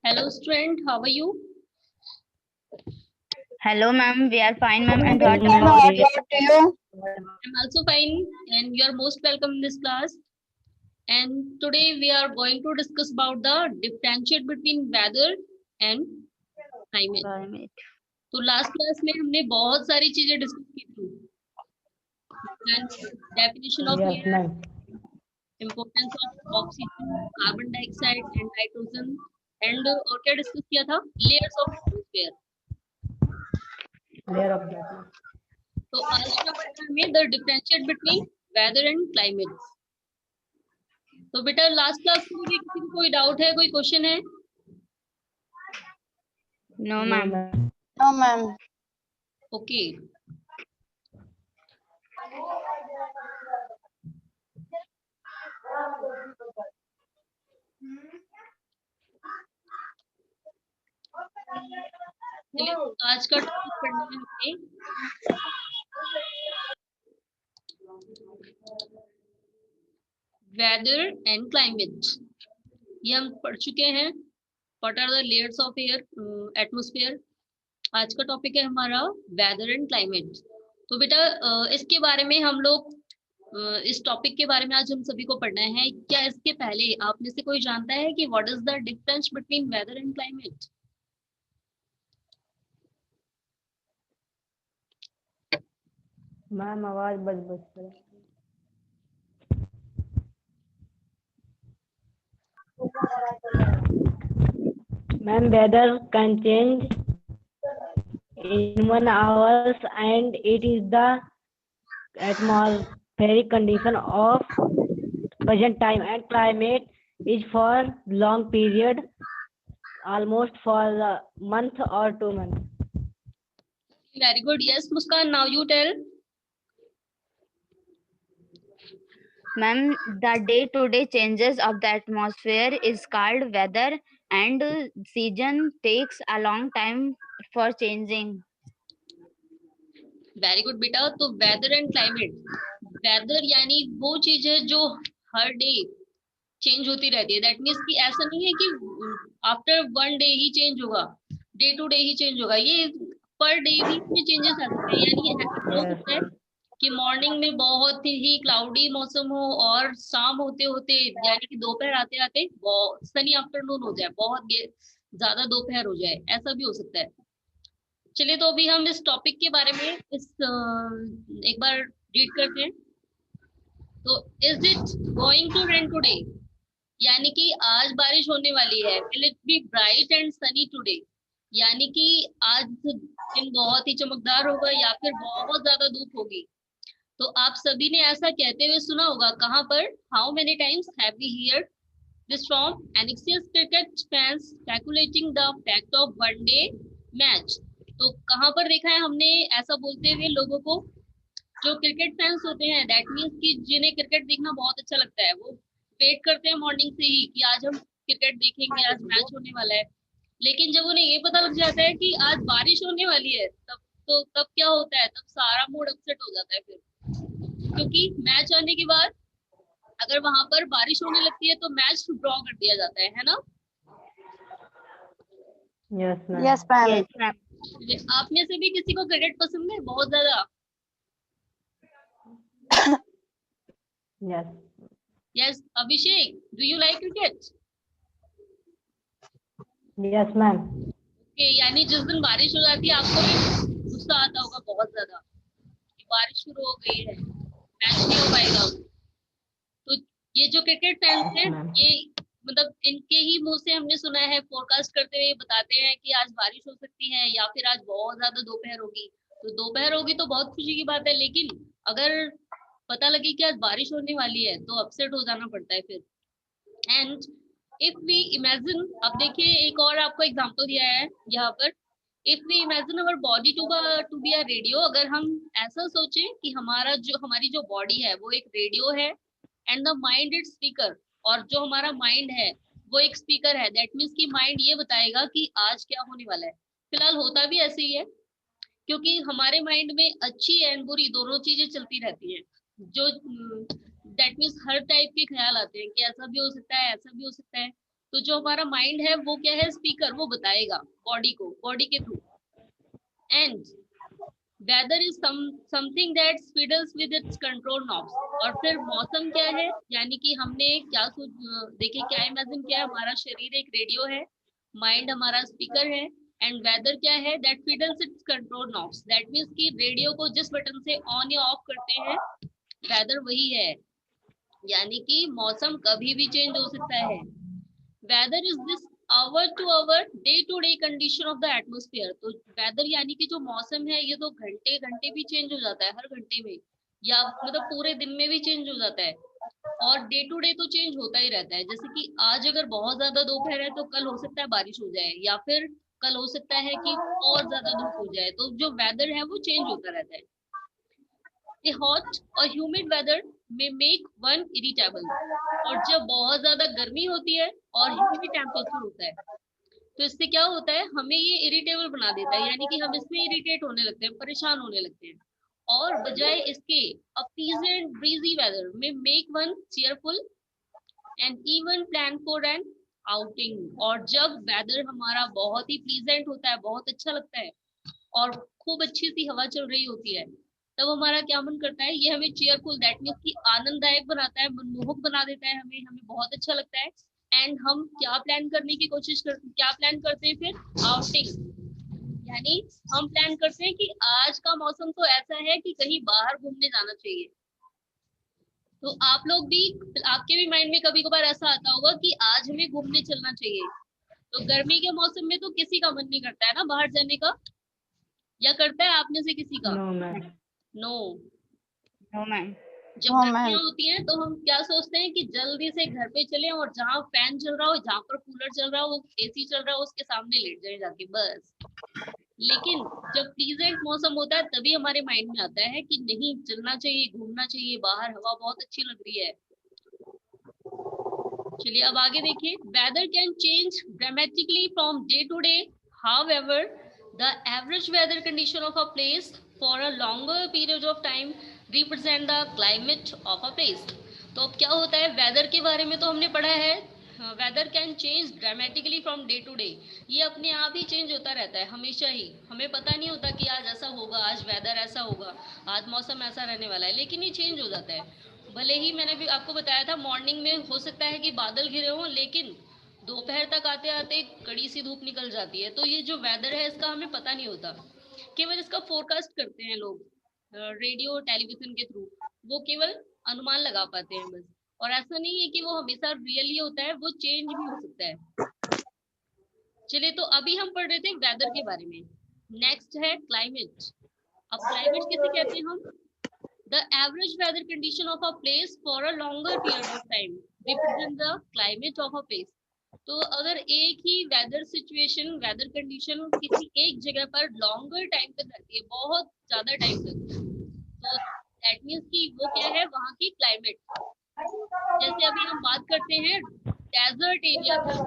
Hello student, how are you? Hello, ma'am. We are fine, ma'am. And Ma'am, what about you? I'm also fine and you are most welcome in this class. And today we are going to discuss about the differentiate between weather and climate. तो last class में हमने बहुत सारी चीजें discuss की थी. Definition of air, importance of oxygen, carbon dioxide and nitrogen and और क्या डिस्कस किया था, लेयर्स ऑफ एटमॉस्फेयर. तो आज का पढ़ना हमें the differentiate between weather and climate. तो बेटा लास्ट क्लास में किसी को कोई डाउट है, कोई क्वेश्चन है? No, ma'am. No, ma'am. Okay. चलिए आज का टॉपिक पढ़ना है हमें वेदर एंड क्लाइमेट. ये हम पढ़ चुके हैं. What are the layers of air, atmosphere. आज का टॉपिक है हमारा वेदर एंड क्लाइमेट. तो बेटा इसके बारे में हम लोग इस टॉपिक के बारे में आज हम सभी को पढ़ना है. क्या इसके पहले आप में से कोई जानता है कि what is the difference between weather and climate? Ma'am आवाज बज ma'am weather can change in 1 hour and it is the atmospheric condition of present time, and climate is for long period, almost for a month or 2 months. Very good. Yes, Muskan, now you tell. Ma'am, the day-to-day changes of the atmosphere is called weather, and season takes a long time for changing. Very good बेटा. तो weather and climate, weather यानी वो चीज है जो हर day change होती रहती है. दैट मीन्स कि ऐसा नहीं है कि आफ्टर 1 डे ही चेंज होगा, डे टू डे ही चेंज होगा. ये पर डे भी इसमें चेंजेस आ सकते हैं. यानी ऐसा हो सकता है कि मॉर्निंग में बहुत ही क्लाउडी मौसम हो और शाम होते होते यानी कि दोपहर आते आते सनी आफ्टरनून हो जाए, बहुत ज्यादा दोपहर हो जाए. ऐसा भी हो सकता है. चलिए तो अभी हम इस टॉपिक के बारे में एक बार रीड करते हैं. तो is it going to rain today, यानी कि आज बारिश होने वाली है. Will it be bright and sunny today, यानी कि आज दिन बहुत ही चमकदार होगा या फिर बहुत ज्यादा धूप होगी. तो आप सभी ने ऐसा कहते हुए सुना होगा. कहाँ पर? How many times have we heard this from anxious cricket fans speculating the fact of one day match. तो कहाँ पर देखा है हमने ऐसा बोलते हुए लोगों को? जो क्रिकेट फैंस होते हैं, दैट मीन्स कि जिन्हें क्रिकेट देखना बहुत अच्छा लगता है, वो वेट करते हैं मॉर्निंग से ही कि आज हम क्रिकेट देखेंगे, आज मैच होने वाला है. लेकिन जब उन्हें ये पता लग जाता है कि आज बारिश होने वाली है, तब क्या होता है? तब सारा मूड अपसेट हो जाता है फिर. क्योंकि मैच आने के बाद अगर वहां पर बारिश होने लगती है तो मैच ड्रॉ कर दिया जाता है ना? Yes ma'am. Yes ma'am. आप में से भी किसी को क्रिकेट पसंद है बहुत ज्यादा? Yes. Yes. Abhishek, do you like cricket? Yes ma'am. Okay, यानी जिस दिन बारिश हो जाती है आपको भी गुस्सा आता होगा बहुत ज्यादा कि बारिश शुरू हो गई है, मैच नहीं हो पाएगा. तो ये जो क्रिकेट फैंस हैं, ये मतलब इनके ही मुंह से हमने सुना है फोरकास्ट करते हुए बताते हैं कि आज बारिश हो सकती है या फिर आज बहुत ज्यादा दोपहर होगी. तो दोपहर होगी तो बहुत खुशी की बात है, लेकिन अगर पता लगे कि आज बारिश होने वाली है तो अपसेट हो जाना पड़ता है फिर. एंड इफ वी इमेजिन, अब देखिए एक और आपको एग्जांपल दिया है यहाँ पर. If we imagine our body to be a radio, अगर हम ऐसा सोचें कि हमारी जो बॉडी है वो एक रेडियो है and the mind is speaker, और जो हमारा माइंड है वो एक स्पीकर है. दैट मीन्स कि माइंड ये बताएगा कि आज क्या होने वाला है. फिलहाल होता भी ऐसे ही है, क्योंकि हमारे माइंड में अच्छी एंड बुरी दोनों चीजें चलती रहती हैं. जो दैट मीन्स हर टाइप के ख्याल आते हैं कि ऐसा भी हो सकता है, ऐसा भी हो सकता है. तो जो हमारा माइंड है वो क्या है, स्पीकर, वो बताएगा बॉडी को, बॉडी के through. And weather is something that fiddles with its control knobs. और फिर मौसम क्या है, यानी कि हमने क्या देखिए क्या इमेजिन किया है, हमारा शरीर एक रेडियो है, माइंड हमारा स्पीकर है, एंड वेदर क्या है, that fiddles its control knobs. That means कि रेडियो को जिस बटन से ऑन या ऑफ करते हैं, वेदर वही है। यानी कि मौसम कभी भी चेंज हो सकता है। Weather is this hour to hour day to day condition of the atmosphere. तो वेदर यानी कि जो मौसम है, ये तो घंटे घंटे भी चेंज हो जाता है, हर घंटे में, या मतलब पूरे दिन में भी चेंज हो जाता है। और डे टू डे तो चेंज होता ही रहता है। जैसे कि आज अगर बहुत ज्यादा दोपहर है तो कल हो सकता है बारिश हो जाए, या फिर कल हो सकता है कि और ज्यादा धूप हो जाए। तो जो वेदर है वो चेंज होता रहता है। A hot or humid weather may make one irritable। और जब बहुत ज्यादा गर्मी होती है और ह्यूमिड टेम्परेचर होता है, तो इससे क्या होता है, हमें ये इरिटेबल बना देता है, यानी कि हम इसमें इरिटेट होने लगते हैं, परेशान होने लगते हैं। और बजाय इसके a pleasant breezy weather may make one cheerful and even plan for an outing। और जब वेदर हमारा बहुत ही प्लीजेंट होता है, बहुत अच्छा लगता है, और खूब अच्छी सी हवा चल रही होती है, तब हमारा क्या मन करता है, ये हमें चेयरफुल, दैट मीन्स कि आनंददायक बनाता है, मनमोहक बना देता है, हमें हमें बहुत अच्छा लगता है। एंड हम क्या प्लान करने की कोशिश करते, क्या प्लान करते हैं फिर, आउटिंग। यानी हम प्लान करते हैं कि आज का मौसम तो ऐसा है कि कहीं बाहर घूमने जाना चाहिए। तो आप लोग भी, आपके भी माइंड में कभी कभार ऐसा आता होगा कि आज हमें घूमने चलना चाहिए। तो गर्मी के मौसम में तो किसी का मन नहीं करता है ना बाहर जाने का, या करता है आप में से किसी का? No, ma'am. No. No, ma'am. जब गर्मियां होती हैं तो हम क्या सोचते हैं कि जल्दी से घर पे चले, और जहाँ फैन चल रहा हो, जहाँ पर कूलर चल रहा हो, एसी चल रहा हो, उसके सामने लेट जाए जाके बस। लेकिन जब प्लीजेंट मौसम होता है तभी हमारे माइंड में आता है कि नहीं, चलना चाहिए, घूमना चाहिए बाहर, हवा बहुत अच्छी लग रही है। चलिए अब आगे देखिए। Weather can change dramatically from day to day, however the average weather condition of a place for a longer period of time represent the climate of a place. तो अब क्या होता है, वेदर के बारे में तो हमने पढ़ा है, weather can change dramatically from day to day. ये अपने आप ही चेंज होता रहता है हमेशा ही, हमें पता नहीं होता कि आज ऐसा होगा, आज वेदर ऐसा होगा, आज मौसम ऐसा रहने वाला है, लेकिन ये चेंज हो जाता है। भले ही मैंने भी आपको बताया था, मॉर्निंग में हो सकता है कि बादल घिरे हों, लेकिन दोपहर तक आते आते कड़ी सी धूप निकल जाती है। तो ये जो वेदर है इसका हमें पता नहीं होता, केवल इसका फोरकास्ट करते हैं लोग रेडियो टेलीविजन के थ्रू, वो केवल अनुमान लगा पाते हैं बस। और ऐसा नहीं है कि वो हमेशा रियली होता है, वो चेंज भी हो सकता है। चलिए तो अभी हम पढ़ रहे थे वेदर के बारे में, नेक्स्ट है क्लाइमेट। अब क्लाइमेट किसे कहते हैं हम, the average weather condition of a place for a longer period of time represent the climate of a place। तो अगर एक ही वेदर सिचुएशन, वेदर कंडीशन किसी एक जगह पर लॉन्गर टाइम तक रहती है, बहुत ज्यादा टाइम तक, तो दैट मीन्स कि वो क्या है, वहाँ की क्लाइमेट। जैसे अभी हम बात करते हैं डेजर्ट एरिया की,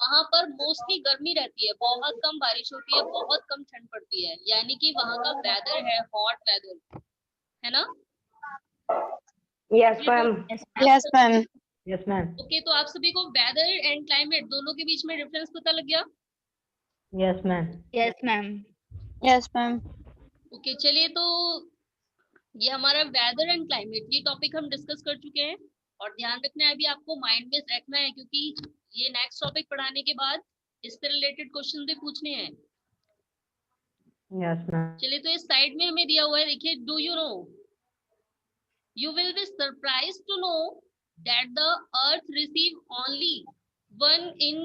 वहां पर मोस्टली गर्मी रहती है, बहुत कम बारिश होती है, बहुत कम ठंड पड़ती है, यानी कि वहाँ का वेदर है हॉट वेदर, है ना? Yes, ये तो ma'am. Yes, ma'am. Yes, ma'am. Okay, तो आप सभी को वेदर एंड क्लाइमेट दोनों के बीच में डिफरेंस पता लग गया? Yes, ma'am. Yes, ma'am. Yes, ma'am. Okay चलिए, तो ये हमारा वेदर एंड क्लाइमेट, ये टॉपिक हम डिस्कस कर चुके हैं। और ध्यान रखना है, अभी आपको माइंड में रखना है, क्योंकि ये नेक्स्ट टॉपिक पढ़ाने के बाद इससे रिलेटेड क्वेश्चन भी पूछने हैं। Yes, ma'am. चलिए तो इस साइड में हमें दिया हुआ है, देखिए, do you no, you will be surprised to know that the earth receive only 1 in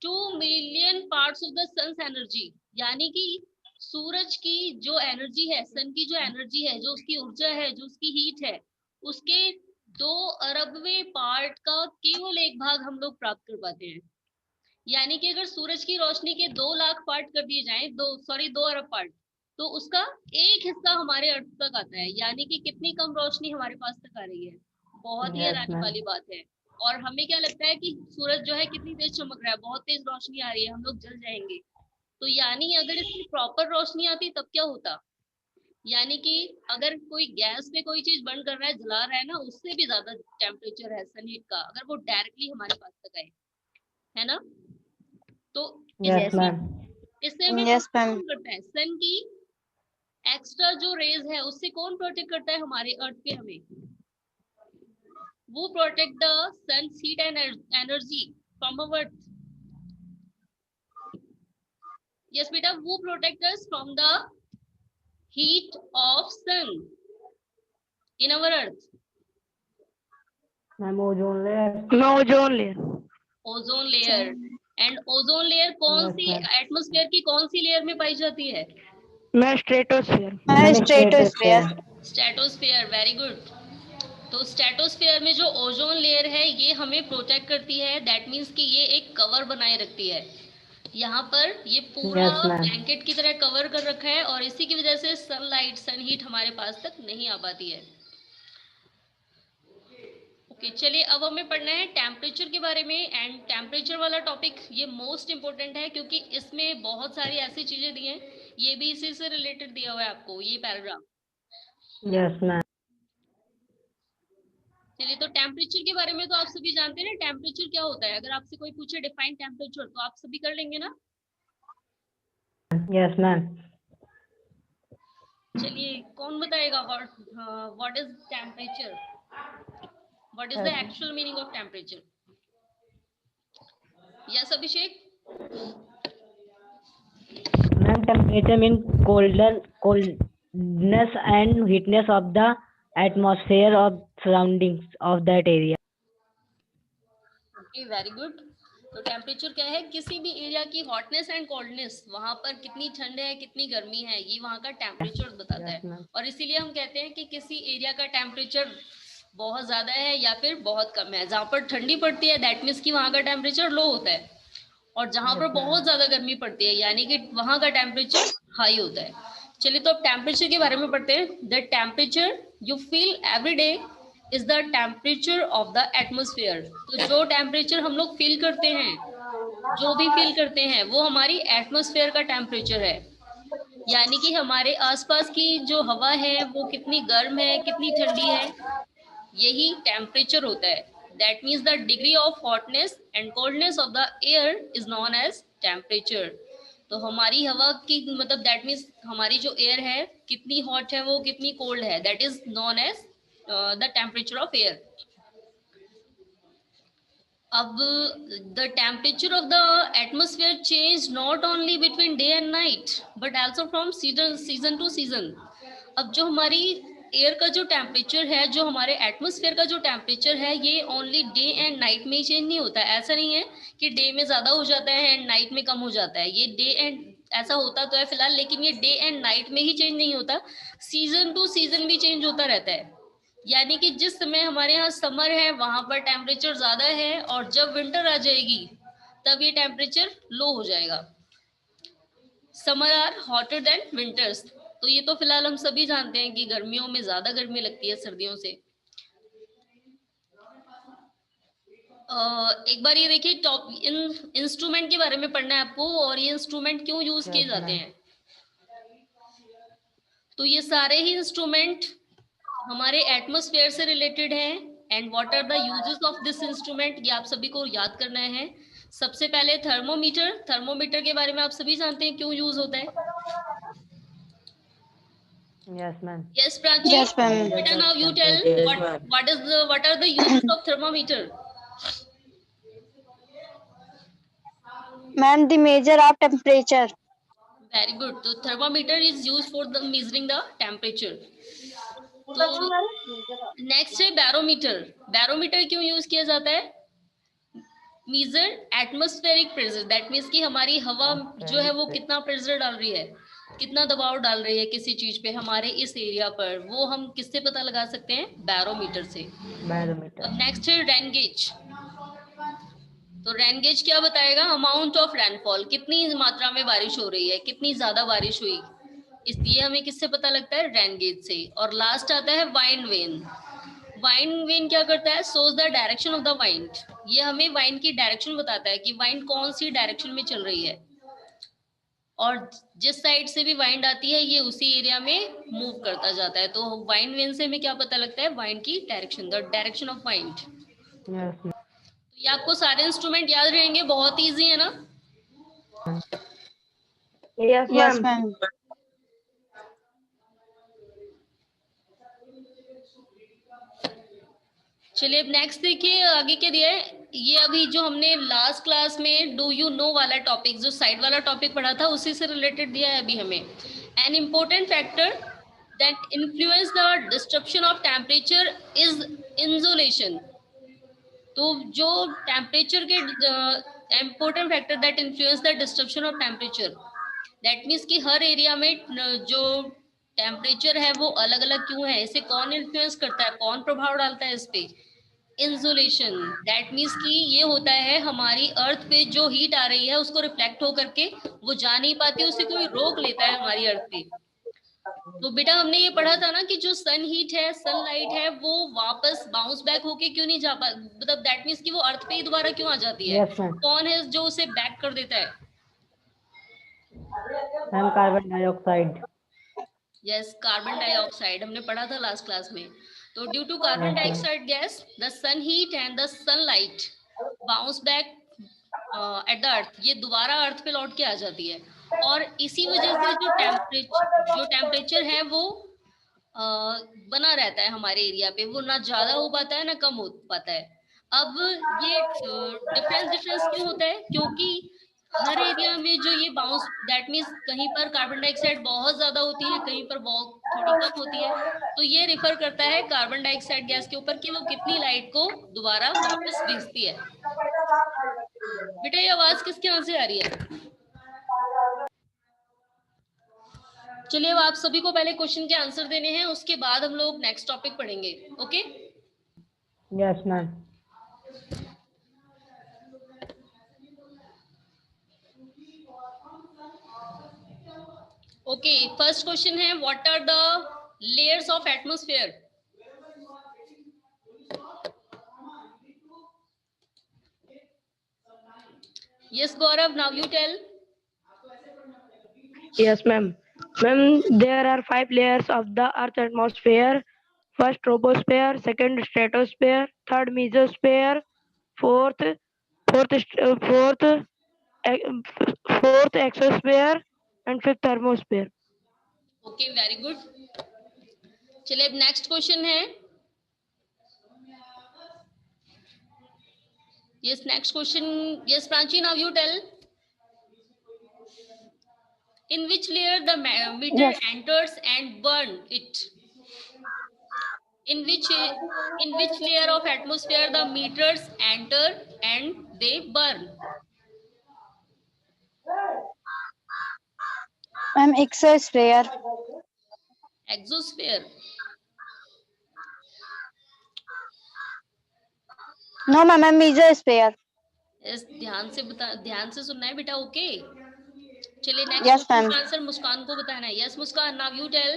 2 million parts of the sun's energy। यानी कि सूरज की जो एनर्जी है, सन की जो एनर्जी है, जो उसकी ऊर्जा है, जो उसकी हीट है, उसके 2 अरबवें पार्ट का केवल एक भाग हम लोग प्राप्त कर पाते हैं। यानी कि अगर सूरज की रोशनी के 2 लाख पार्ट कर दिए जाएं, 2 अरब पार्ट, तो उसका एक हिस्सा हमारे अर्थ तक आता है। यानी कि कितनी कम रोशनी हमारे पास तक आ रही है, बहुत ही Yes, हैरानी ma'am. वाली बात है। और हमें क्या लगता है कि सूरज जो है कितनी तेज चमक रहा है, बहुत तेज रोशनी आ रही है, हम लोग जल जाएंगे। तो यानी अगर इसकी प्रॉपर रोशनी आती तब क्या होता, यानी कि अगर कोई गैस पे कोई चीज बर्न कर रहा है, जला रहा है ना, उससे भी ज्यादा टेम्परेचर है सन हीट का, अगर वो डायरेक्टली हमारे पास तक आए, है ना। तो Yes, Yes, इससे ma'am. इससे हमें Yes, ma'am. कौन करता है, सन की एक्स्ट्रा जो रेज है उससे कौन प्रोटेक्ट करता है हमारे अर्थ पे हमें, वो protect the sun heat and energy from earth. Yes बेटा, वो protect us from the heat of sun in our earth. Ma'am, ozone layer. No, ozone layer. Ozone layer. And ozone layer कौन Yes, सी ma'am. Atmosphere की कौन सी layer में पाई जाती है? मैं stratosphere. Ma'am, stratosphere. stratosphere. Stratosphere, very good. तो स्ट्रेटोस्फेयर में जो ओजोन लेयर है ये हमें प्रोटेक्ट करती है, दैट मीन्स कि ये एक कवर बनाए रखती है। यहाँ पर ये पूरा Yes, ma'am. ब्लैंकेट की तरह कवर कर रखा है और इसी की वजह से सनलाइट, सन हीट हमारे पास तक नहीं आ पाती है। ओके, चलिए अब हमें पढ़ना है टेम्परेचर के बारे में। एंड टेम्परेचर वाला टॉपिक ये मोस्ट इंपोर्टेंट है क्योंकि इसमें बहुत सारी ऐसी चीजें दी हैं, ये भी इसी से रिलेटेड दिया हुआ है आपको ये पैराग्राफ। Yes, ma'am. चलिए, तो टेम्परेचर के बारे में तो आप सभी जानते हैं ना, टेम्परेचर क्या होता है। अगर आपसे कोई पूछे डिफाइन टेम्परेचर तो आप सभी कर लेंगे ना। Yes, ma'am. चलिए, कौन बताएगा what is temperature, what is the actual meaning of temperature? Yes Abhishek. Ma'am, temperature means coldness and heatness of the atmosphere of surroundings of that area. Okay, very good. तो temperature क्या है, किसी भी area की hotness and coldness, वहां पर कितनी ठंड है कितनी गर्मी है, ये वहां का टेम्परेचर बताता Yes, है। ma'am. और इसीलिए हम कहते हैं कि किसी एरिया का टेम्परेचर बहुत ज्यादा है या फिर बहुत कम है। जहां पर ठंडी पड़ती है दैट मीन्स कि वहां का टेम्परेचर लो होता है, और जहां पर Yes, ma'am. बहुत ज्यादा गर्मी पड़ती है यानी कि वहां का टेम्परेचर हाई होता है। चलिए, तो अब टेम्परेचर के बारे में पढ़ते हैं। The temperature you feel every day is the temperature of the atmosphere. तो जो टेम्परेचर हम लोग फील करते हैं, जो भी फील करते हैं, वो हमारी एटमोस्फेयर का टेम्परेचर है। यानी कि हमारे आसपास की जो हवा है वो कितनी गर्म है कितनी ठंडी है, यही टेम्परेचर होता है। That means the degree of hotness and coldness of the air is known as temperature. तो हमारी हवा की मतलब दैट मीन्स हमारी जो एयर है कितनी हॉट है वो कितनी कोल्ड है, that is known as the temperature of air. अब the temperature of the atmosphere change not only between day and night but also from season to season. अब जो हमारी एयर का जो टेम्परेचर है, जो हमारे एटमोस्फेयर का जो टेम्परेचर है, ये ओनली डे एंड नाइट में ही चेंज नहीं होता है। ऐसा नहीं है कि डे में ज्यादा हो जाता है एंड नाइट में कम हो जाता है। ये डे एंड ऐसा होता तो है फिलहाल, लेकिन ये डे एंड नाइट में ही चेंज नहीं होता, सीजन टू सीजन भी चेंज होता रहता है। यानी कि जिस समय हमारे यहाँ समर है वहां पर टेम्परेचर ज्यादा है, और जब विंटर आ जाएगी तब ये टेम्परेचर लो हो जाएगा। Summer are hotter than winters. तो ये तो फिलहाल हम सभी जानते हैं कि गर्मियों में ज्यादा गर्मी लगती है सर्दियों से। एक बार ये देखिए, टॉप इंस्ट्रूमेंट के बारे में पढ़ना है आपको, और ये इंस्ट्रूमेंट क्यों यूज किए Yes, जाते ma'am. हैं। तो ये सारे ही इंस्ट्रूमेंट हमारे एटमॉस्फेयर से रिलेटेड है। And what are the uses of this instrument, ये आप सभी को याद करना है। सबसे पहले थर्मोमीटर। थर्मोमीटर के बारे में आप सभी जानते हैं क्यों यूज होता है। Yes, ma'am. Yes Prachi. Yes, ma'am. बेटा now you tell what are the uses of thermometer. Ma'am, the measure of temperature. Very good. तो thermometer is use for the measuring the temperature. तो नेक्स्ट है barometer. Barometer क्यों use किया जाता है, measure atmospheric pressure. That means कि हमारी हवा जो है वो कितना प्रेशर डाल रही है, कितना दबाव डाल रही है किसी चीज पे हमारे इस एरिया पर, वो हम किससे पता लगा सकते हैं, बैरोमीटर से। Barometer. अब नेक्स्ट है रेन गेज। तो रेन गेज क्या बताएगा, अमाउंट ऑफ रेनफॉल, कितनी मात्रा में बारिश हो रही है, कितनी ज्यादा बारिश हुई, इसलिए हमें किससे पता लगता है, रेन गेज से। और लास्ट आता है वाइंड वेन। वाइंड वेन क्या करता है, shows the direction of the wind. ये हमें वाइंड की डायरेक्शन बताता है कि वाइंड कौन सी डायरेक्शन में चल रही है। और जिस साइड से भी वाइंड आती है ये उसी एरिया में मूव करता जाता है। तो वाइंड वेन से हमें क्या पता लगता है? वाइंड की direction, the direction of wind. Yes, ma'am. तो ये आपको सारे इंस्ट्रूमेंट याद रहेंगे, बहुत इजी है ना? Yes, Yes, ma'am. ma'am. चलिए अब नेक्स्ट देखिए आगे क्या दिया है। ये अभी जो हमने लास्ट क्लास में डू यू नो वाला टॉपिक, जो साइड वाला टॉपिक पढ़ा था, उसी से रिलेटेड दिया है अभी हमें। An important factor that influence the disruption of temperature is insolation. तो जो टेम्परेचर के important factor that influence the disruption of temperature, that means कि हर एरिया में जो टेम्परेचर है वो अलग अलग क्यों है, इसे कौन इन्फ्लुएंस करता है, कौन प्रभाव डालता है इस पे? इंसुलेशन। दैट मीन्स कि ये होता है हमारी अर्थ पे जो हीट आ रही है उसको रिफ्लेक्ट होकर के वो जा नहीं पाती, उसे कोई रोक लेता है हमारी अर्थ पे। तो बेटा हमने ये पढ़ा था ना कि जो सन हीट है, सनलाइट है, वो वापस बाउंस बैक होके क्यों नहीं जा पा, मतलब दैट मीन्स कि वो अर्थ पे ही दोबारा क्यों आ जाती है? Yes, ma'am. कौन है जो उसे बैक कर देता है? Ma'am, carbon dioxide. Yes, carbon dioxide, हमने पढ़ा था लास्ट क्लास में। तो due to carbon Yes, ma'am. Dioxide gas the sun heat and the sunlight bounce back at the earth, ये दोबारा अर्थ पे लौट के आ जाती है। और इसी वजह से जो टेम्परेचर है वो बना रहता है हमारे एरिया पे, वो ना ज्यादा हो पाता है ना कम हो पाता है। अब ये डिफरेंस क्यों होता है? क्योंकि हर एरिया में जो ये बाउंस, दैट मीन्स कहीं पर कार्बन डाइऑक्साइड बहुत ज्यादा होती है, कहीं पर बहुत थोड़ी कम होती है। तो ये रिफर करता है कार्बन डाइऑक्साइड गैस के ऊपर कि वो कितनी लाइट को दोबारा वापस भेजती है। बेटा ये आवाज किसके यहाँ से आ रही है? चलिए अब आप सभी को पहले क्वेश्चन के आंसर देने हैं, उसके बाद हम लोग नेक्स्ट टॉपिक पढ़ेंगे। Okay? Yes, ma'am. Okay, first question है what are the layers of atmosphere? Yes Gaurav, now you tell. Yes, ma'am. Ma'am, there are 5 layers of the Earth's atmosphere. First, troposphere. Second, stratosphere. Third, mesosphere. Fourth, fourth, fourth, fourth, exosphere, and fifth, thermosphere. Okay, very good. चलिए अब next question है। Yes, next question. Yes Prachi, now you tell. In which layer the meter Yes. enters and burn it? In which layer of atmosphere the meters enter and they burn? Ma'am, exosphere. Exosphere. No, ma'am, mesosphere. Yes, ध्यान से सुनना है बेटा। Okay, चलिए next Yes, question ma'am. का answer मुस्कान को बताना है। Yes Muskan, now you tell.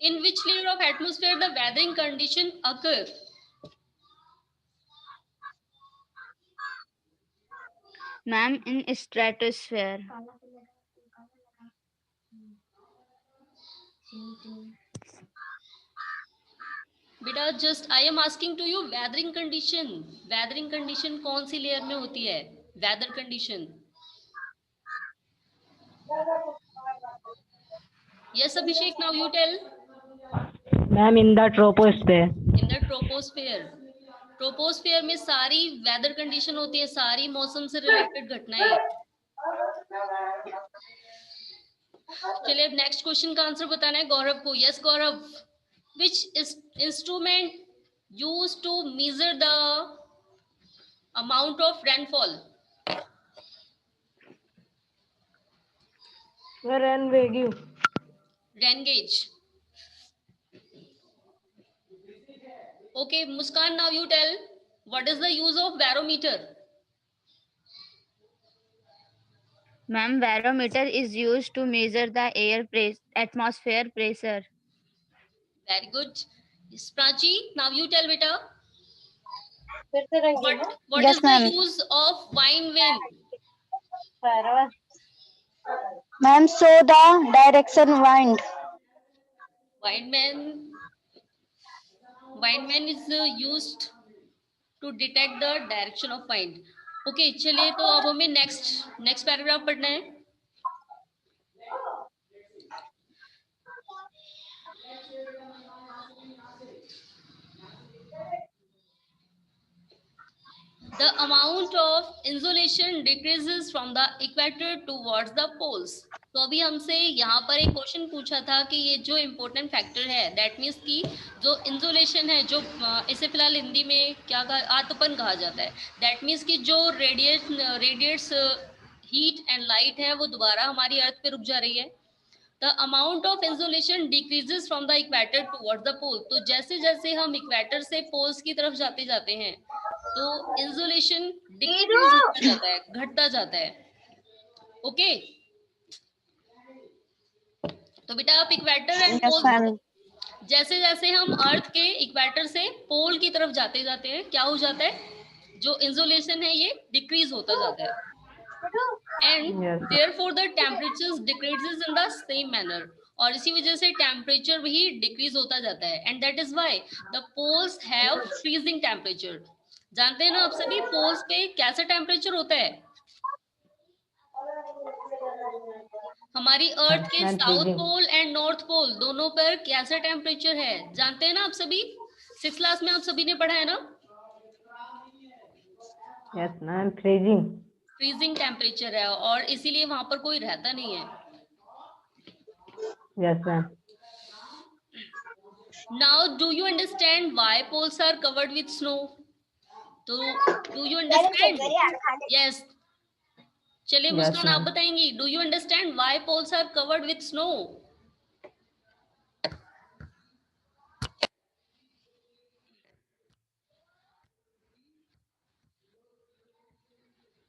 In which layer of atmosphere the weathering condition occur? Ma'am, in stratosphere. बेटा just I am asking to you, weathering condition, weathering condition कौन सी layer में होती है? Weather condition. Yes Abhishek, now you tell. Ma'am, in the troposphere. In the troposphere. Troposphere में सारी weather condition होती है, सारी मौसम से रिलेटेड घटनाएं। चलिए अब नेक्स्ट क्वेश्चन का आंसर बताना है गौरव को। Yes Gaurav, which is instrument used to measure the amount of rainfall? Rain gauge. Rain gauge. Okay, Muskan, now you tell what is the use of barometer? Ma'am, barometer is used to measure the atmosphere pressure. Very good. Prachi, now you tell beta. What Yes, is the ma'am. use of wine when? Ma'am, so the direction wind. Windman is used to detect the direction of wind. Okay चलिए तो अब हमें next paragraph पढ़ना है. The amount of insolation decreases from the equator towards the poles. तो अभी हमसे यहाँ पर एक क्वेश्चन पूछा था कि ये जो इम्पोर्टेंट फैक्टर है दैट मीन्स कि जो इंसोलेशन है, जो इसे फिलहाल हिंदी में क्या आतपन कहा जाता है, दैट मीन्स कि जो रेडिएट्स हीट एंड लाइट है वो दोबारा हमारी अर्थ पे रुक जा रही है. The amount of insolation decreases from the equator towards the pole. तो जैसे जैसे हम इक्वेटर से पोल्स की तरफ जाते हैं तो इंसोलेशन डिक्रीज होता जाता है, घटता जाता है. ओके तो बेटा आप equator and Yes, pole, ma'am. जैसे जैसे हम अर्थ के इक्वेटर से पोल की तरफ जाते हैं क्या हो जाता है, जो इंसोलेशन है ये डिक्रीज होता जाता है. And Yes. therefore the temperatures decreases in the same manner. और इसी वजह से टेम्परेचर भी डिक्रीज होता जाता है. And that is why the poles have freezing temperature. जानते हैं ना आप सभी पोल्स पे कैसा टेम्परेचर होता है. हमारी अर्थ के south pole and north pole दोनों पर कैसा टेम्परेचर है जानते हैं ना आप सभी. 6th क्लास में आप सभी ने पढ़ा है ना. Yes, ma'am. Freezing. Freezing temperature है और इसीलिए वहां पर कोई रहता नहीं है. Yes, ma'am. Now do you understand why poles are covered with snow? तो do you understand? Yes. चलिए Yes, मुस्कान आप ma'am. बताएंगी. Do you understand why poles are covered with snow?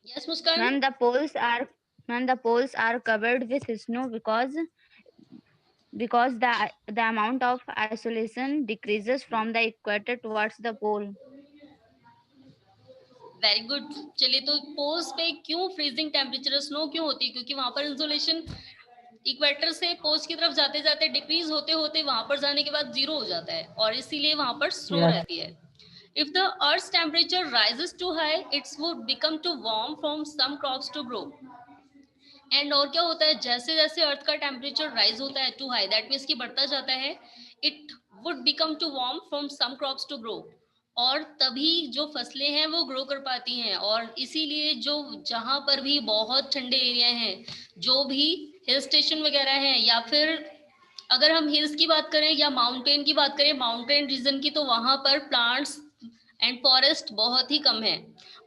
Yes, Muskan. Ma'am, the poles are covered with snow because the amount of isolation decreases from the equator towards the pole. Very good. चलिए तो poles पे क्यों freezing temperature snow क्यों होती है, क्योंकि वहां पर इंसोलेशन इक्वेटर से पोल्स की तरफ जाते जाते डिक्रीज होते होते वहां पर जाने के बाद जीरो हो जाता है और इसीलिए वहां पर स्नो Yes. रहती है. If the Earth's temperature rises too high, it would become too warm from some crops to grow. And और क्या होता है, जैसे जैसे अर्थ का टेम्परेचर राइज होता है टू हाई, दैट मीन्स कि बढ़ता जाता है, it would become too warm from some crops to grow. और तभी जो फसलें हैं वो ग्रो कर पाती हैं. और इसीलिए जो जहां पर भी बहुत ठंडे एरिया हैं, जो भी हिल स्टेशन वगैरह हैं, या फिर अगर हम हिल्स की बात करें या माउंटेन की बात करें, माउंटेन रीजन की, तो वहां पर प्लांट्स एंड फॉरेस्ट बहुत ही कम है.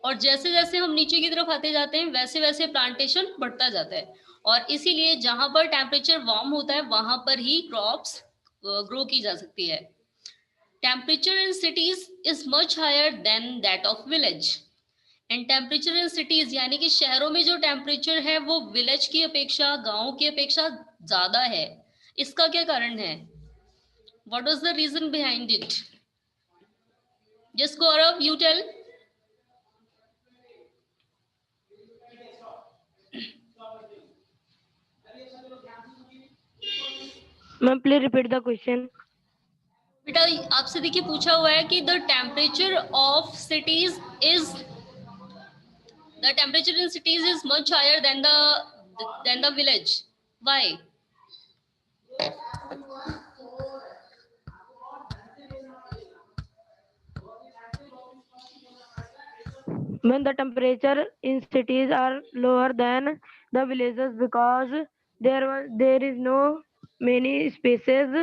और जैसे जैसे हम नीचे की तरफ आते जाते हैं वैसे वैसे प्लांटेशन बढ़ता जाता है. और इसीलिए जहां पर टेम्परेचर वार्म होता है वहां पर ही क्रॉप्स ग्रो की जा सकती है. Temperature in cities is much higher than that of village. And temperature in cities यानी कि शहरों में जो टेम्परेचर है वो विलेज की अपेक्षा, गाँव की अपेक्षा ज्यादा है. इसका क्या कारण है? What was the reason behind it? Just Gaurav, you tell. Ma'am, please repeat the question. बेटा आपसे देखिए पूछा हुआ है कि the temperature of cities is the temperature in cities is much higher than the village. Why? When the temperature in cities are lower than the villages because there is no many spaces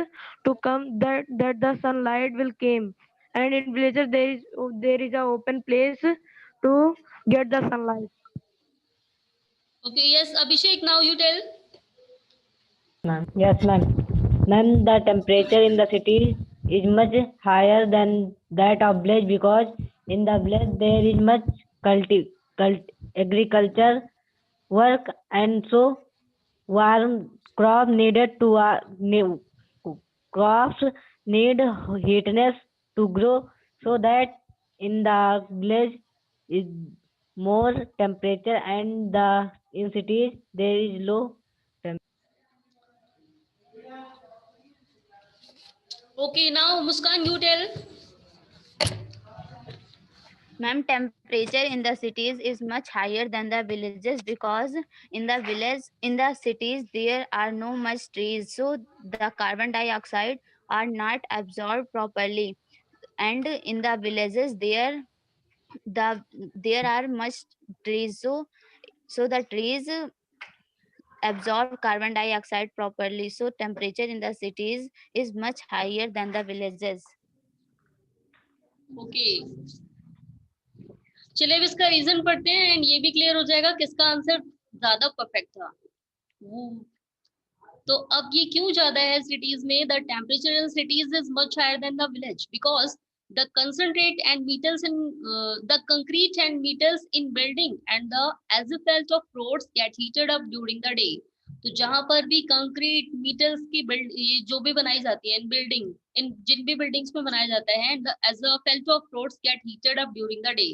to come that the sunlight will came, and in villages there is a open place to get the sunlight. Okay, yes, Abhishek, now you tell. Ma'am. Yes, ma'am. Ma'am, the temperature in the city is much higher than that of village because in the village there is much agriculture work, and so warm crop needed to crops need heatness to grow, so that in the village is more temperature, and in cities there is low temperature. Okay, now Muskan, you tell. Ma'am, temperature in the cities is much higher than the villages because in the cities there are no much trees, so the carbon dioxide are not absorbed properly. And in the villages there are much trees, so the trees absorb carbon dioxide properly. So temperature in the cities is much higher than the villages. Okay, चलिए अब इसका reason पढ़ते हैं and ये भी clear हो जाएगा किसका आंसर ज्यादा परफेक्ट था। तो अब ये क्यों ज्यादा है सिटीज में? The temperature in cities is much higher than the village because the concentrate and metals in the concrete and metals in building and the asphalt of roads get heated up during the day. तो जहां पर भी concrete मीटल्स की ये जो भी बनाई जाती है इन बिल्डिंग, इन जिन भी बिल्डिंग्स में बनाया जाता है, and the asphalt of roads get heated up during the day.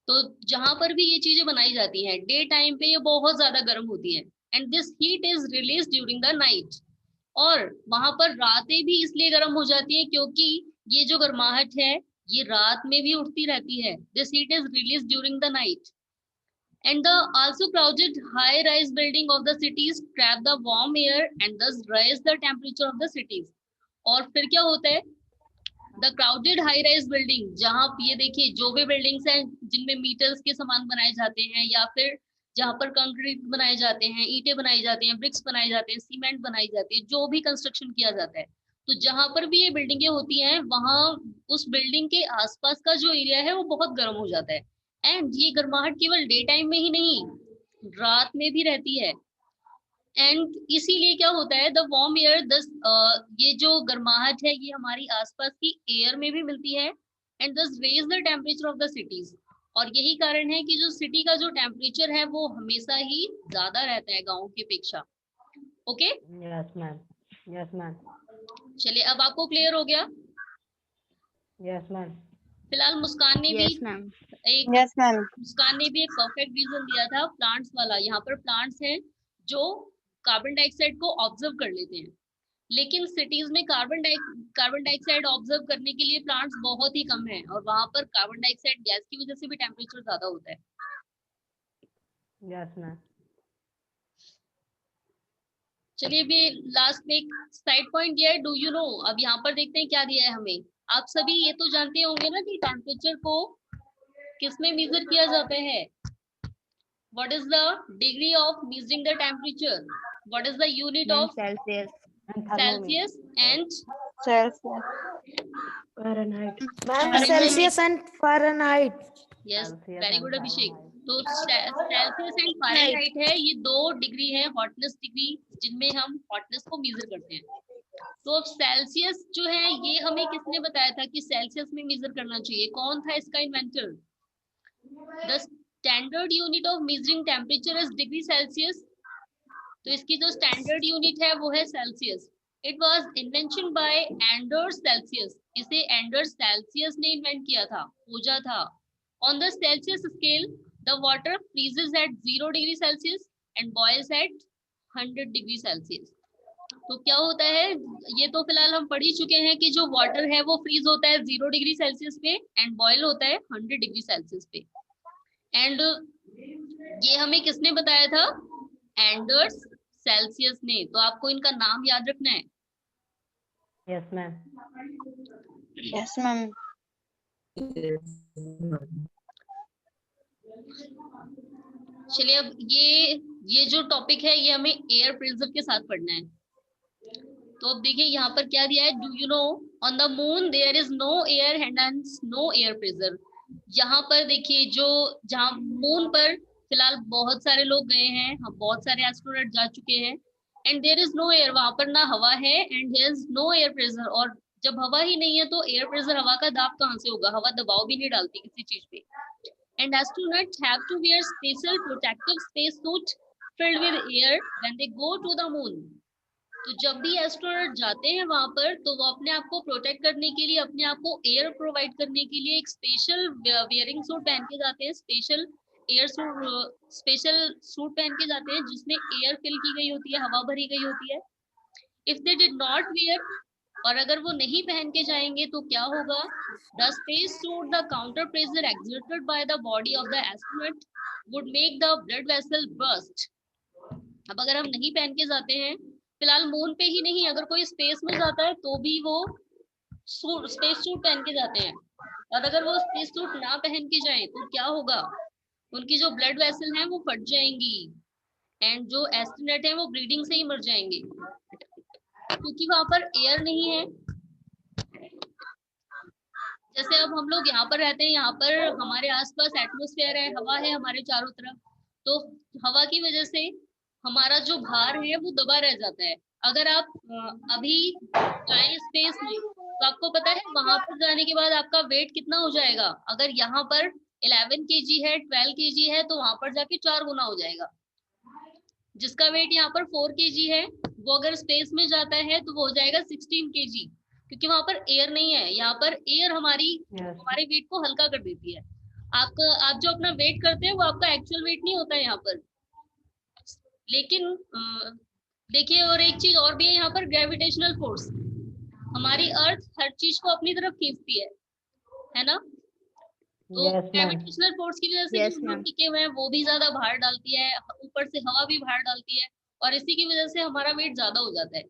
तो जहां पर भी ये चीजें बनाई जाती हैं डे टाइम पे ये बहुत ज्यादा गर्म होती है and this heat is release during the night. और वहां पर रातें भी इसलिए गर्म हो जाती है क्योंकि ये जो गर्माहट है ये रात में भी उठती रहती है. This heat is release during the night and the also crowded high rise building of the cities trap the warm air and thus raise the temperature of the cities. और फिर क्या होता है? The crowded high rise building, जहां ये देखिए जो भी बिल्डिंग्स हैं जिनमें मीटर्स के सामान बनाए जाते हैं या फिर जहां पर कंक्रीट बनाए जाते हैं, ईंटें बनाई जाती हैं, ब्रिक्स बनाई जाते हैं, सीमेंट बनाई जाती है, जो भी कंस्ट्रक्शन किया जाता है, तो जहां पर भी ये बिल्डिंगें होती हैं वहां उस बिल्डिंग के आसपास का जो एरिया है वो बहुत गर्म हो जाता है. एंड ये गर्माहट केवल डे टाइम में ही नहीं रात में भी रहती है. एंड इसीलिए क्या होता है द वार्म एयर दस ये जो गर्माहट है ये हमारी आसपास की एयर में भी मिलती है and thus raise the temperature of the cities. और यही कारण है कि जो सिटी का जो टेम्परेचर है वो हमेशा ही ज्यादा रहता है गांव की अपेक्षा. Okay, Yes, ma'am. Yes, ma'am. चलिए अब आपको क्लियर हो गया. Yes, ma'am. फिलहाल मुस्कान ने भी Yes, ma'am. एक Yes, ma'am. मुस्कान ने भी एक परफेक्ट रीजन दिया था प्लांट्स वाला. यहाँ पर प्लांट्स हैं जो कार्बन डाइऑक्साइड को ऑब्जर्व कर लेते हैं, लेकिन सिटीज में कार्बन डाइऑक्साइड ऑब्जर्व करने के लिए प्लांट्स बहुत ही कम है और वहां पर कार्बन डाइऑक्साइड गैस की वजह से भी टेम्परेचर ज्यादा होता है. Yes, ma'am. चलिए अभी लास्ट में एक साइड पॉइंट दिया है, डू यू नो. अब यहाँ पर देखते हैं क्या दिया है हमें. आप सभी ये तो जानते होंगे ना कि टेम्परेचर को किसमें मेजर किया जाता है. What is the degree of measuring the temperature? What is the unit Ma'am, of Celsius. And thermometer. Celsius and Celsius. Fahrenheit. Celsius and Fahrenheit. yes, Celsius very and good Abhishek. Fahrenheit. तो Celsius and Fahrenheit है, ये 2 degree है hotness degree जिनमें हम hotness को major करते हैं. तो अब सेल्सियस जो है ये हमें किसने बताया था कि सेल्सियस में मेजर करना चाहिए? कौन था इसका inventor? The standard unit of measuring temperature is degree Celsius. तो इसकी जो स्टैंडर्ड यूनिट है वो है Celsius. It was invention by Anders Celsius. इसे एंडर्स सेल्सियस ने इन्वेंट किया था, खोजा था. On the Celsius scale the water freezes at 0 degree Celsius and boils at 100 degree Celsius. तो क्या होता है, ये तो फिलहाल हम पढ़ ही चुके हैं कि जो वाटर है वो फ्रीज होता है 0 डिग्री सेल्सियस पे एंड बॉयल होता है 100 डिग्री सेल्सियस पे. एंड ये हमें किसने बताया था? एंडर्स सेल्सियस ने. तो आपको इनका नाम याद रखना है. Yes, ma'am. Yes, ma'am. चलिए अब ये जो टॉपिक है ये हमें एयर प्रेशर के साथ पढ़ना है. तो अब देखिए यहाँ पर क्या दिया है. Do you know on the moon there is no air and no air pressure. यहाँ पर देखिए जो जहाँ मून पर फिलहाल बहुत सारे लोग गए हैं, हम बहुत सारे एस्ट्रोनॉट जा चुके हैं and there is no air. वहां पर ना हवा है and there is no air pressure. और जब हवा ही नहीं है तो एयर प्रेशर, हवा का दाब कहाँ से होगा? हवा दबाव भी नहीं डालती किसी चीज पे. And astronauts have to wear special protective space suit filled with air when they go to the moon. तो जब भी एस्ट्रोनॉट जाते हैं वहां पर, तो वो अपने आप को प्रोटेक्ट करने के लिए, अपने आप को एयर प्रोवाइड करने के लिए एक स्पेशल वियरिंग सूट पहन के जाते हैं, special air suit, special suit पहन के जाते हैं जिसमें एयर फिल की गई होती है, हवा भरी गई होती है। If they did not wear, और अगर वो नहीं पहन के जाएंगे तो क्या होगा? The space suit, the counter pressure exerted by the body of the astronaut would make the blood vessel burst. अब अगर हम नहीं पहन के जाते हैं, फिलहाल मून पे ही नहीं, अगर कोई स्पेस में जाता है तो भी वो स्पेस सूट पहन के जाते हैं, और अगर वो स्पेस सूट ना पहन के जाए तो क्या होगा? उनकी जो ब्लड वेसल है वो फट जाएंगी, एंड जो एस्ट्रोनॉट है वो ब्लीडिंग से ही मर जाएंगे, क्योंकि वहां पर एयर नहीं है। जैसे अब हम लोग यहाँ पर रहते हैं, यहाँ पर हमारे आसपास एटमॉस्फेयर है, हवा है हमारे चारों तरफ, तो हवा की वजह से हमारा जो भार है वो दबा रह जाता है। अगर आप अभी जाए स्पेस में, तो आपको पता है वहां पर जाने के बाद आपका वेट कितना हो जाएगा? अगर यहाँ पर 11 kg है, 12 kg है, तो वहां पर जाके 4 गुना हो जाएगा। जिसका वेट यहाँ पर 4 kg है, वो अगर स्पेस में जाता है तो वो हो जाएगा 16 kg, क्योंकि वहां पर एयर नहीं है। यहाँ पर एयर हमारे वेट को हल्का कर देती है। आप जो अपना वेट करते हैं वो आपका एक्चुअल वेट नहीं होता है यहाँ पर। लेकिन देखिए, और एक चीज और भी है यहाँ पर, ग्रेविटेशनल फोर्स। हमारी अर्थ हर चीज को अपनी तरफ खींचती है ना? तो Yes, ma'am. ग्रेविटेशनल फोर्स की वजह से Yes, जो हम लोग ma'am. टिके हुए हैं वो भी ज्यादा भार डालती है, ऊपर से हवा भी भार डालती है, और इसी की वजह से हमारा वेट ज्यादा हो जाता है।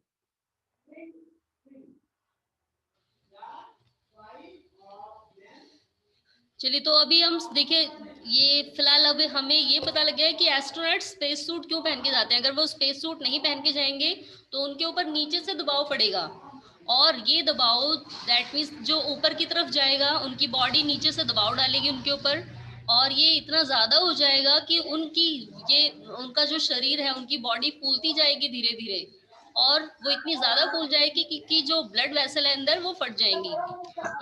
चलिए, तो अभी हम देखिए, ये फिलहाल अब हमें ये पता लग गया है कि एस्ट्रोनॉट स्पेस सूट क्यों पहन के जाते हैं। अगर वो स्पेस सूट नहीं पहन के जाएंगे तो उनके ऊपर नीचे से दबाव पड़ेगा, और ये दबाव दैट मीन्स जो ऊपर की तरफ जाएगा, उनकी बॉडी नीचे से दबाव डालेगी उनके ऊपर, और ये इतना ज्यादा हो जाएगा कि उनका जो शरीर है, उनकी बॉडी फूलती जाएगी धीरे धीरे, और वो इतनी ज्यादा फूल जाएगी कि जो ब्लड वेसल है अंदर वो फट जाएंगी,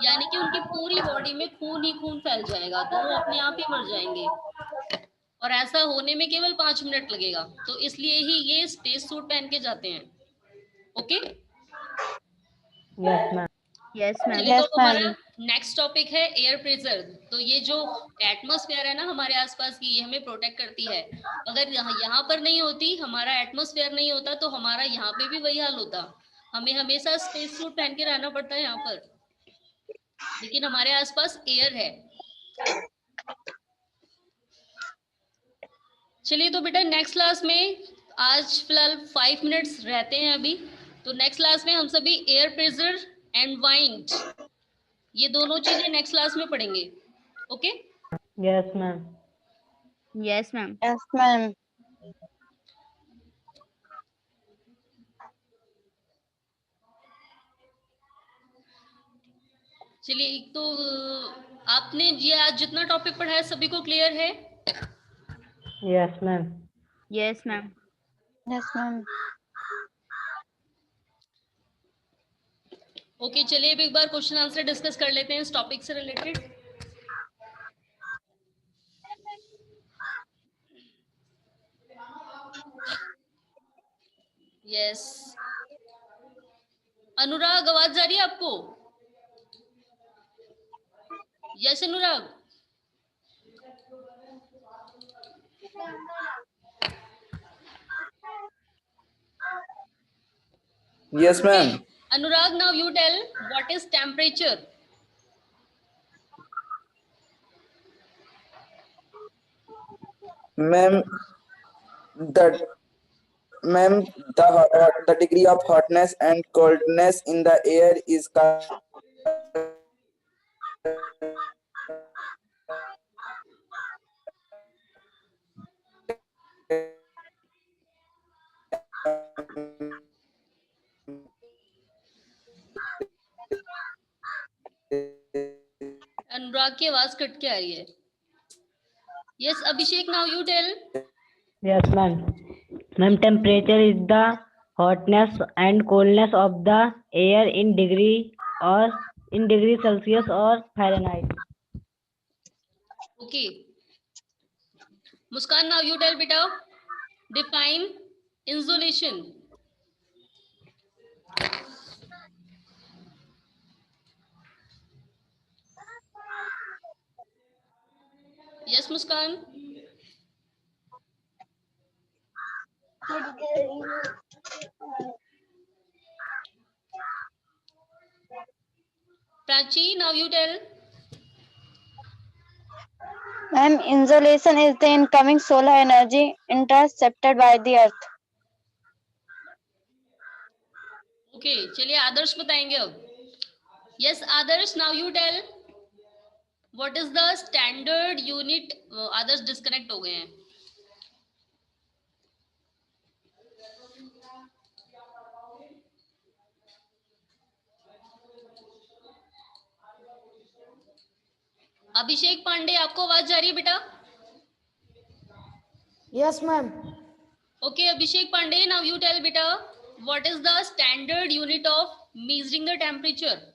यानी कि उनकी पूरी बॉडी में खून ही खून फैल जाएगा, तो वो अपने आप ही मर जाएंगे। और ऐसा होने में केवल 5 मिनट लगेगा, तो इसलिए ही ये स्पेस सूट पहन के जाते हैं। Okay, Yes, ma'am. Yes, ma'am. चलिए, तो Yes, हमारा ma'am. नेक्स्ट टॉपिक है एयर प्रेशर। तो ये जो एटमॉस्फेयर है ना हमारे आसपास की, ये हमें प्रोटेक्ट करती है। अगर यहाँ पर नहीं होती, हमारा एटमॉस्फेयर नहीं होता, तो हमारा यहाँ पे भी वही हाल होता। हमें हमेशा स्पेस सूट पहन के रहना पड़ता है यहाँ पर, लेकिन हमारे आसपास एयर है। चलिए, तो बेटा नेक्स्ट क्लास में, आज फिलहाल 5 मिनट्स रहते हैं अभी, तो नेक्स्ट क्लास में हम सभी एयर प्रेशर एंड वाइंड, ये दोनों चीजें नेक्स्ट क्लास में पढ़ेंगे। Okay? Yes, ma'am. Yes, ma'am. Yes, ma'am. चलिए, एक तो आपने ये आज जितना टॉपिक पढ़ा है सभी को क्लियर है? Yes, ma'am. Yes, ma'am. Yes, ma'am. Okay, चलिए अब एक बार क्वेश्चन आंसर डिस्कस कर लेते हैं इस टॉपिक से रिलेटेड। यस, अनुराग आवाज जा रही है आपको? Yes Anurag? Yes, ma'am. Anurag, now you tell what is temperature? Ma'am, the the degree of hotness and coldness in the air is अनुराग की आवाज कट के आ रही है। Yes Abhishek, now you tell. Yes, ma'am. Ma'am, temperature is the hotness and coldness of the air in degree Celsius or Fahrenheit. Okay. Muskan, now you tell beta. Define insolation. Yes Muskan. Prachi, now you tell. Ma'am, insolation is the incoming solar energy intercepted by the earth. Okay चलिए आदर्श बताएंगे अब। Yes Adarsh, now you tell what is the standard unit. Adarsh disconnect हो गए हैं। अभिषेक पांडे, आपको आवाज जा रही है बेटा? Yes, ma'am. Okay Abhishek Pandey, now you tell बेटा what is the standard unit of measuring the temperature.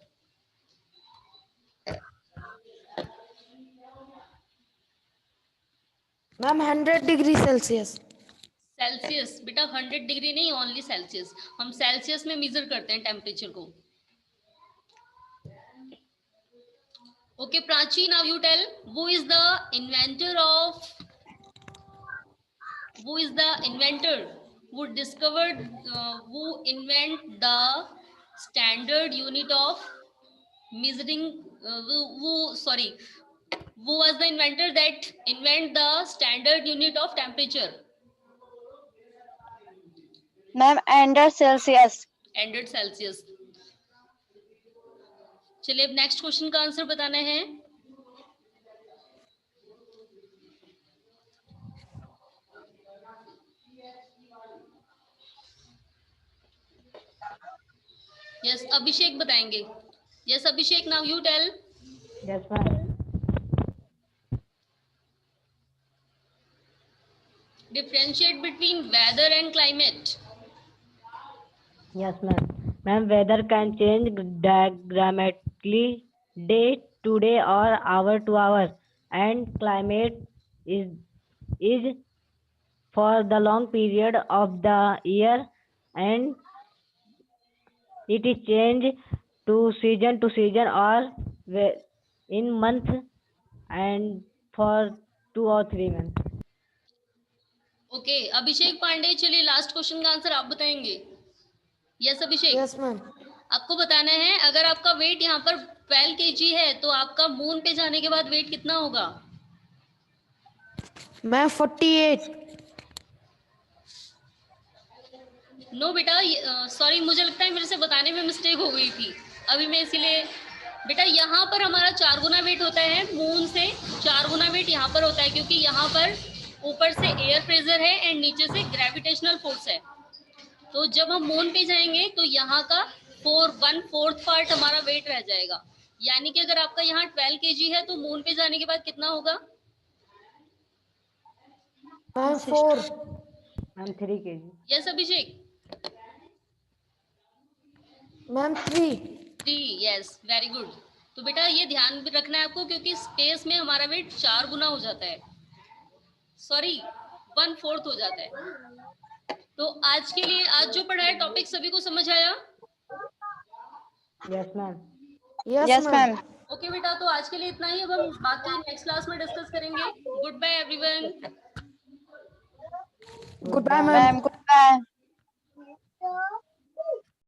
Ma'am, 100 degrees Celsius. Celsius बेटा, 100 डिग्री नहीं, ओनली सेल्सियस। हम सेल्सियस में मेजर करते हैं टेम्परेचर को। Okay Prachi, now you tell who is the inventor who discovered who invent the standard unit of measuring who was the inventor that invent the standard unit of temperature? Ma'am, under Celsius. 100 Celsius. चलिए अब next question का answer बताना है। Yes Abhishek बताएंगे। Yes Abhishek, now you tell. Yes, ma'am. Differentiate between weather and climate. Yes, ma'am. Ma'am, weather can change dramatically day to day or hour to hour, and climate is for the long period of the year, and it is changed to season or in month and for 2 or 3 months. Okay Abhishek Pandey, चलिए last question का answer आप बताएंगे। Yes अभिषेक। Yes, ma'am. आपको बताना है अगर आपका wait यहाँ पर 12 kg है तो आपका मून पे जाने के बाद वेट कितना होगा? Ma'am, 48. नो बेटा, सॉरी मुझे लगता है मेरे से बताने में मिस्टेक हो गई थी अभी मैं इसीलिए। बेटा यहाँ पर हमारा 4 गुना वेट होता है, मून से 4 गुना वेट यहाँ पर होता है, क्योंकि यहाँ पर ऊपर से एयर प्रेशर है एंड नीचे से ग्रेविटेशनल फोर्स है। तो जब हम मून पे जाएंगे तो यहाँ का 1/4 पार्ट हमारा वेट रह जाएगा। यानी कि अगर आपका यहाँ 12 kg है तो मून पे जाने के बाद कितना होगा? Ma'am, 4. And 3 kg. Yes Abhishek. Ma'am, 3. 3, yes very good. तो बेटा ये ध्यान भी रखना है आपको, क्योंकि स्पेस में हमारा वेट 4 गुना हो जाता है, सॉरी 1/4 हो जाता है। तो आज के लिए आज जो पढ़ा है टॉपिक सभी को समझ आया? Yes, ma'am. Yes, ma'am. Okay बेटा, तो आज के लिए इतना ही। अब हम बाकी नेक्स्ट क्लास में डिस्कस करेंगे। Goodbye everyone. Goodbye, ma'am. Ma'am, goodbye.